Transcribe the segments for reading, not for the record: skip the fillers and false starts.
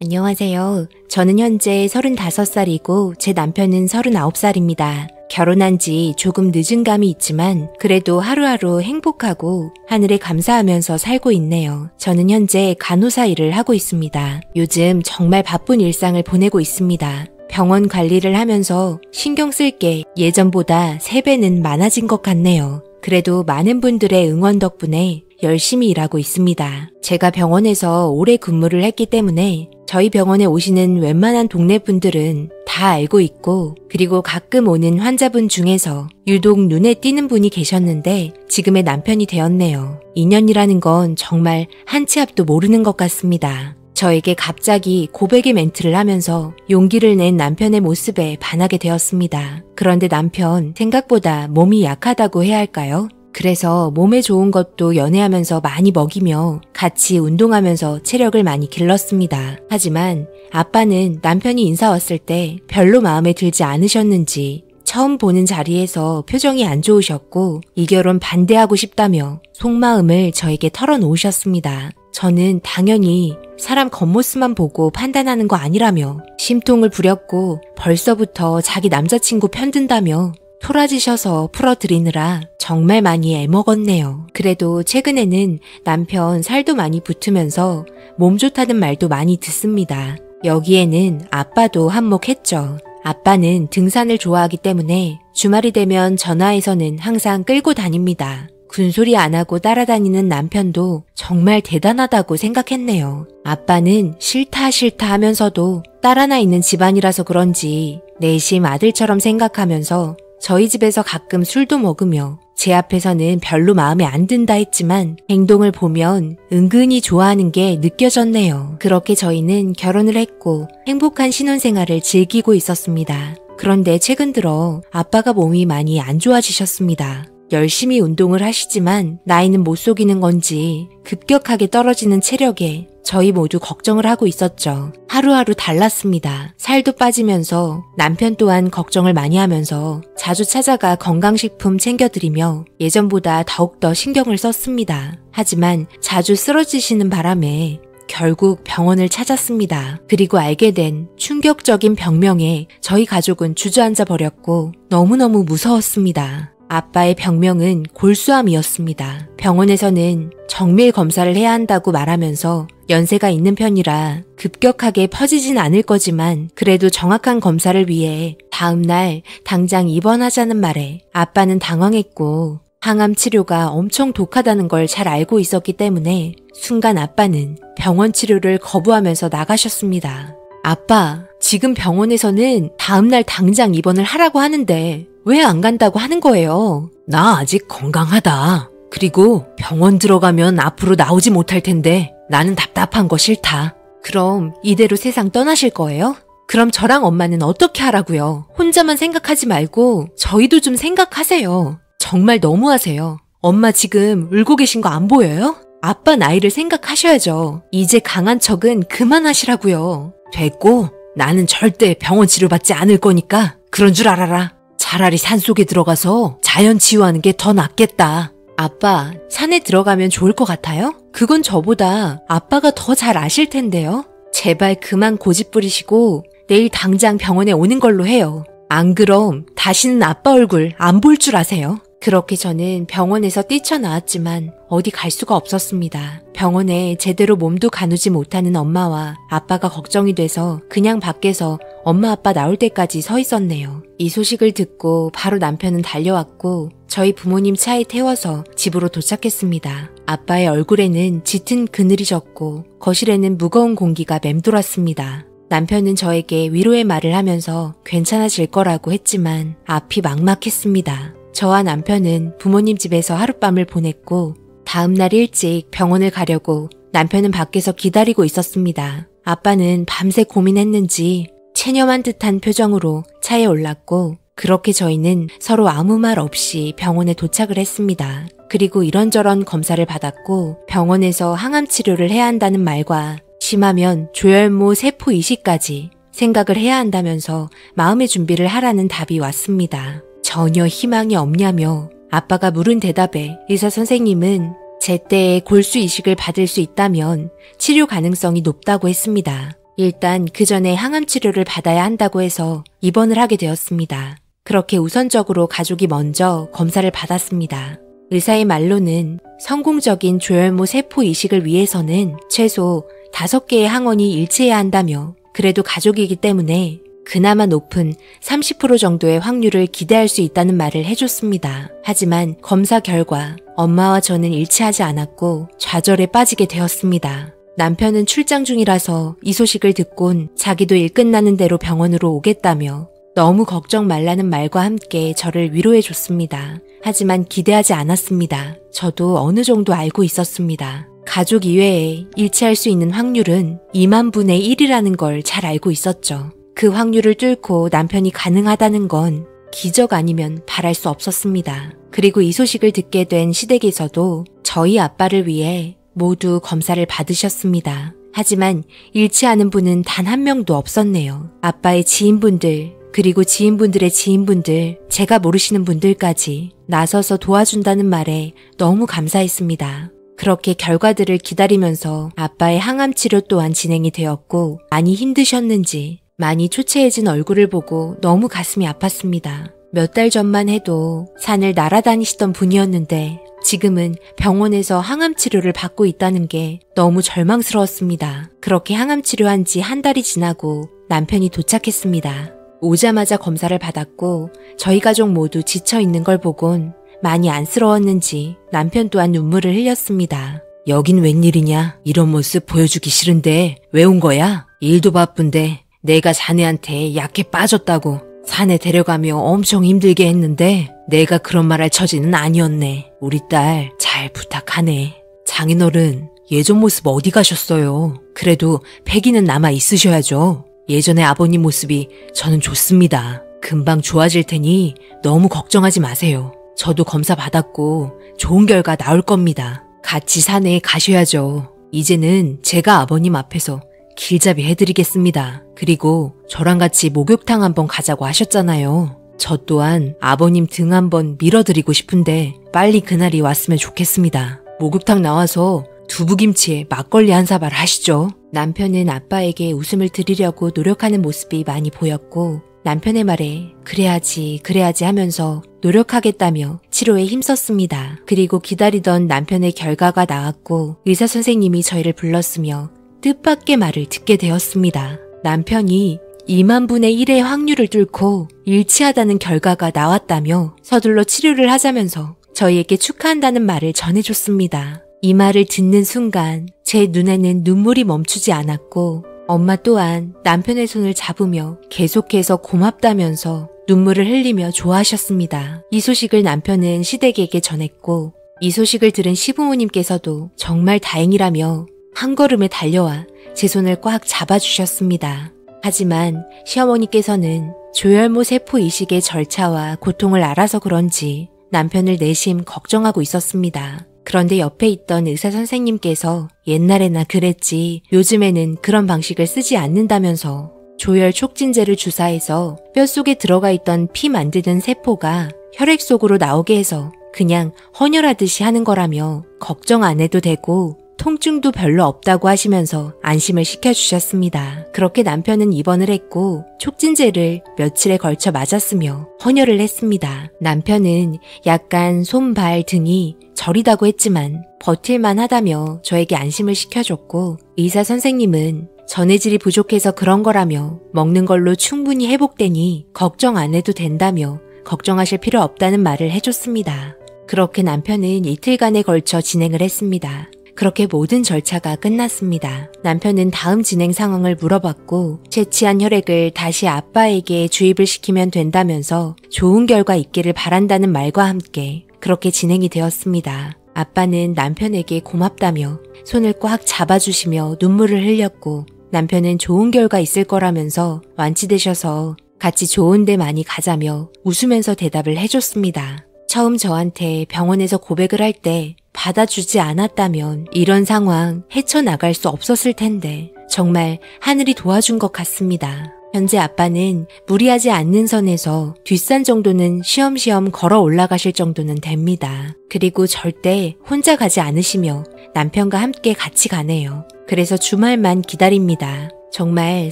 안녕하세요. 저는 현재 35살이고 제 남편은 39살입니다. 결혼한 지 조금 늦은 감이 있지만 그래도 하루하루 행복하고 하늘에 감사하면서 살고 있네요. 저는 현재 간호사 일을 하고 있습니다. 요즘 정말 바쁜 일상을 보내고 있습니다. 병원 관리를 하면서 신경 쓸 게 예전보다 3배는 많아진 것 같네요. 그래도 많은 분들의 응원 덕분에 열심히 일하고 있습니다. 제가 병원에서 오래 근무를 했기 때문에 저희 병원에 오시는 웬만한 동네 분들은 다 알고 있고, 그리고 가끔 오는 환자분 중에서 유독 눈에 띄는 분이 계셨는데 지금의 남편이 되었네요. 인연이라는 건 정말 한 치 앞도 모르는 것 같습니다. 저에게 갑자기 고백의 멘트를 하면서 용기를 낸 남편의 모습에 반하게 되었습니다. 그런데 남편 생각보다 몸이 약하다고 해야 할까요? 그래서 몸에 좋은 것도 연애하면서 많이 먹이며 같이 운동하면서 체력을 많이 길렀습니다. 하지만 아빠는 남편이 인사 왔을 때 별로 마음에 들지 않으셨는지 처음 보는 자리에서 표정이 안 좋으셨고 이 결혼 반대하고 싶다며 속마음을 저에게 털어놓으셨습니다. 저는 당연히 사람 겉모습만 보고 판단하는 거 아니라며 심통을 부렸고 벌써부터 자기 남자친구 편든다며 토라지셔서 풀어드리느라 정말 많이 애먹었네요. 그래도 최근에는 남편 살도 많이 붙으면서 몸 좋다는 말도 많이 듣습니다. 여기에는 아빠도 한몫했죠. 아빠는 등산을 좋아하기 때문에 주말이 되면 전화해서는 항상 끌고 다닙니다. 군소리 안 하고 따라다니는 남편도 정말 대단하다고 생각했네요. 아빠는 싫다 하면서도 딸 하나 있는 집안이라서 그런지 내심 아들처럼 생각하면서 저희 집에서 가끔 술도 먹으며 제 앞에서는 별로 마음에 안 든다 했지만 행동을 보면 은근히 좋아하는 게 느껴졌네요. 그렇게 저희는 결혼을 했고 행복한 신혼생활을 즐기고 있었습니다. 그런데 최근 들어 아빠가 몸이 많이 안 좋아지셨습니다. 열심히 운동을 하시지만 나이는 못 속이는 건지 급격하게 떨어지는 체력에 저희 모두 걱정을 하고 있었죠. 하루하루 달랐습니다. 살도 빠지면서 남편 또한 걱정을 많이 하면서 자주 찾아가 건강식품 챙겨드리며 예전보다 더욱더 신경을 썼습니다. 하지만 자주 쓰러지시는 바람에 결국 병원을 찾았습니다. 그리고 알게 된 충격적인 병명에 저희 가족은 주저앉아 버렸고 너무너무 무서웠습니다. 아빠의 병명은 골수암이었습니다. 병원에서는 정밀 검사를 해야 한다고 말하면서 연세가 있는 편이라 급격하게 퍼지진 않을 거지만 그래도 정확한 검사를 위해 다음날 당장 입원하자는 말에 아빠는 당황했고 항암 치료가 엄청 독하다는 걸 잘 알고 있었기 때문에 순간 아빠는 병원 치료를 거부하면서 나가셨습니다. 아빠, 지금 병원에서는 다음날 당장 입원을 하라고 하는데 왜 안 간다고 하는 거예요? 나 아직 건강하다. 그리고 병원 들어가면 앞으로 나오지 못할 텐데 나는 답답한 거 싫다. 그럼 이대로 세상 떠나실 거예요? 그럼 저랑 엄마는 어떻게 하라고요? 혼자만 생각하지 말고 저희도 좀 생각하세요. 정말 너무하세요. 엄마 지금 울고 계신 거 안 보여요? 아빠 나이를 생각하셔야죠. 이제 강한 척은 그만하시라고요. 됐고 나는 절대 병원 치료받지 않을 거니까 그런 줄 알아라. 차라리 산속에 들어가서 자연 치유하는 게 더 낫겠다. 아빠, 산에 들어가면 좋을 것 같아요? 그건 저보다 아빠가 더 잘 아실 텐데요. 제발 그만 고집 부리시고 내일 당장 병원에 오는 걸로 해요. 안 그럼 다시는 아빠 얼굴 안 볼 줄 아세요? 그렇게 저는 병원에서 뛰쳐나왔지만 어디 갈 수가 없었습니다. 병원에 제대로 몸도 가누지 못하는 엄마와 아빠가 걱정이 돼서 그냥 밖에서 엄마 아빠 나올 때까지 서 있었네요. 이 소식을 듣고 바로 남편은 달려왔고 저희 부모님 차에 태워서 집으로 도착했습니다. 아빠의 얼굴에는 짙은 그늘이 졌고 거실에는 무거운 공기가 맴돌았습니다. 남편은 저에게 위로의 말을 하면서 괜찮아질 거라고 했지만 앞이 막막했습니다. 저와 남편은 부모님 집에서 하룻밤을 보냈고 다음날 일찍 병원을 가려고 남편은 밖에서 기다리고 있었습니다. 아빠는 밤새 고민했는지 체념한 듯한 표정으로 차에 올랐고 그렇게 저희는 서로 아무 말 없이 병원에 도착을 했습니다. 그리고 이런저런 검사를 받았고 병원에서 항암 치료를 해야 한다는 말과 심하면 조혈모 세포 이식까지 생각을 해야 한다면서 마음의 준비를 하라는 답이 왔습니다. 전혀 희망이 없냐며 아빠가 물은 대답에 의사 선생님은 제때에 골수 이식을 받을 수 있다면 치료 가능성이 높다고 했습니다. 일단 그 전에 항암 치료를 받아야 한다고 해서 입원을 하게 되었습니다. 그렇게 우선적으로 가족이 먼저 검사를 받았습니다. 의사의 말로는 성공적인 조혈모 세포 이식을 위해서는 최소 5개의 항원이 일치해야 한다며 그래도 가족이기 때문에 그나마 높은 30% 정도의 확률을 기대할 수 있다는 말을 해줬습니다. 하지만 검사 결과 엄마와 저는 일치하지 않았고 좌절에 빠지게 되었습니다. 남편은 출장 중이라서 이 소식을 듣곤 자기도 일 끝나는 대로 병원으로 오겠다며 너무 걱정 말라는 말과 함께 저를 위로해줬습니다. 하지만 기대하지 않았습니다. 저도 어느 정도 알고 있었습니다. 가족 이외에 일치할 수 있는 확률은 2만 분의 1이라는 걸 잘 알고 있었죠. 그 확률을 뚫고 남편이 가능하다는 건 기적 아니면 바랄 수 없었습니다. 그리고 이 소식을 듣게 된 시댁에서도 저희 아빠를 위해 모두 검사를 받으셨습니다. 하지만 일치하는 분은 단 한 명도 없었네요. 아빠의 지인분들, 그리고 지인분들의 지인분들, 제가 모르시는 분들까지 나서서 도와준다는 말에 너무 감사했습니다. 그렇게 결과들을 기다리면서 아빠의 항암 치료 또한 진행이 되었고 많이 힘드셨는지 많이 초췌해진 얼굴을 보고 너무 가슴이 아팠습니다. 몇 달 전만 해도 산을 날아다니시던 분이었는데 지금은 병원에서 항암 치료를 받고 있다는 게 너무 절망스러웠습니다. 그렇게 항암 치료한 지 한 달이 지나고 남편이 도착했습니다. 오자마자 검사를 받았고 저희 가족 모두 지쳐있는 걸 보곤 많이 안쓰러웠는지 남편 또한 눈물을 흘렸습니다. 여긴 웬일이냐? 이런 모습 보여주기 싫은데 왜 온 거야? 일도 바쁜데 내가 자네한테 약해 빠졌다고 산에 데려가며 엄청 힘들게 했는데 내가 그런 말 할 처지는 아니었네. 우리 딸 잘 부탁하네. 장인어른 예전 모습 어디 가셨어요? 그래도 패기는 남아 있으셔야죠. 예전의 아버님 모습이 저는 좋습니다. 금방 좋아질 테니 너무 걱정하지 마세요. 저도 검사 받았고 좋은 결과 나올 겁니다. 같이 산에 가셔야죠. 이제는 제가 아버님 앞에서 길잡이 해드리겠습니다. 그리고 저랑 같이 목욕탕 한번 가자고 하셨잖아요. 저 또한 아버님 등 한번 밀어드리고 싶은데 빨리 그날이 왔으면 좋겠습니다. 목욕탕 나와서 두부김치에 막걸리 한 사발 하시죠. 남편은 아빠에게 웃음을 드리려고 노력하는 모습이 많이 보였고 남편의 말에 그래야지 하면서 노력하겠다며 치료에 힘썼습니다. 그리고 기다리던 남편의 결과가 나왔고 의사 선생님이 저희를 불렀으며 뜻밖의 말을 듣게 되었습니다. 남편이 2만 분의 1의 확률을 뚫고 일치하다는 결과가 나왔다며 서둘러 치료를 하자면서 저희에게 축하한다는 말을 전해줬습니다. 이 말을 듣는 순간 제 눈에는 눈물이 멈추지 않았고 엄마 또한 남편의 손을 잡으며 계속해서 고맙다면서 눈물을 흘리며 좋아하셨습니다. 이 소식을 남편은 시댁에게 전했고 이 소식을 들은 시부모님께서도 정말 다행이라며 한 걸음에 달려와 제 손을 꽉 잡아주셨습니다. 하지만 시어머니께서는 조혈모 세포 이식의 절차와 고통을 알아서 그런지 남편을 내심 걱정하고 있었습니다. 그런데 옆에 있던 의사 선생님께서 옛날에나 그랬지 요즘에는 그런 방식을 쓰지 않는다면서 조혈 촉진제를 주사해서 뼛속에 들어가 있던 피 만드는 세포가 혈액 속으로 나오게 해서 그냥 헌혈하듯이 하는 거라며 걱정 안 해도 되고 통증도 별로 없다고 하시면서 안심을 시켜주셨습니다. 그렇게 남편은 입원을 했고 촉진제를 며칠에 걸쳐 맞았으며 헌혈을 했습니다. 남편은 약간 손, 발 등이 저리다고 했지만 버틸만 하다며 저에게 안심을 시켜줬고 의사 선생님은 전해질이 부족해서 그런 거라며 먹는 걸로 충분히 회복되니 걱정 안 해도 된다며 걱정하실 필요 없다는 말을 해줬습니다. 그렇게 남편은 이틀간에 걸쳐 진행을 했습니다. 그렇게 모든 절차가 끝났습니다. 남편은 다음 진행 상황을 물어봤고 채취한 혈액을 다시 아빠에게 주입을 시키면 된다면서 좋은 결과 있기를 바란다는 말과 함께 그렇게 진행이 되었습니다. 아빠는 남편에게 고맙다며 손을 꽉 잡아주시며 눈물을 흘렸고 남편은 좋은 결과 있을 거라면서 완치되셔서 같이 좋은 데 많이 가자며 웃으면서 대답을 해줬습니다. 처음 저한테 병원에서 고백을 할 때 받아주지 않았다면 이런 상황 헤쳐나갈 수 없었을 텐데 정말 하늘이 도와준 것 같습니다. 현재 아빠는 무리하지 않는 선에서 뒷산 정도는 쉬엄쉬엄 걸어 올라가실 정도는 됩니다. 그리고 절대 혼자 가지 않으시며 남편과 함께 같이 가네요. 그래서 주말만 기다립니다. 정말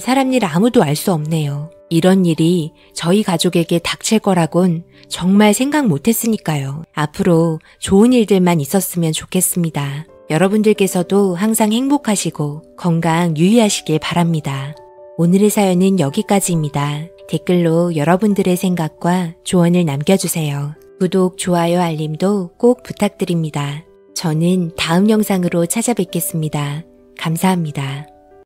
사람 일 아무도 알 수 없네요. 이런 일이 저희 가족에게 닥칠 거라곤 정말 생각 못했으니까요. 앞으로 좋은 일들만 있었으면 좋겠습니다. 여러분들께서도 항상 행복하시고 건강 유의하시길 바랍니다. 오늘의 사연은 여기까지입니다. 댓글로 여러분들의 생각과 조언을 남겨주세요. 구독, 좋아요, 알림도 꼭 부탁드립니다. 저는 다음 영상으로 찾아뵙겠습니다. 감사합니다.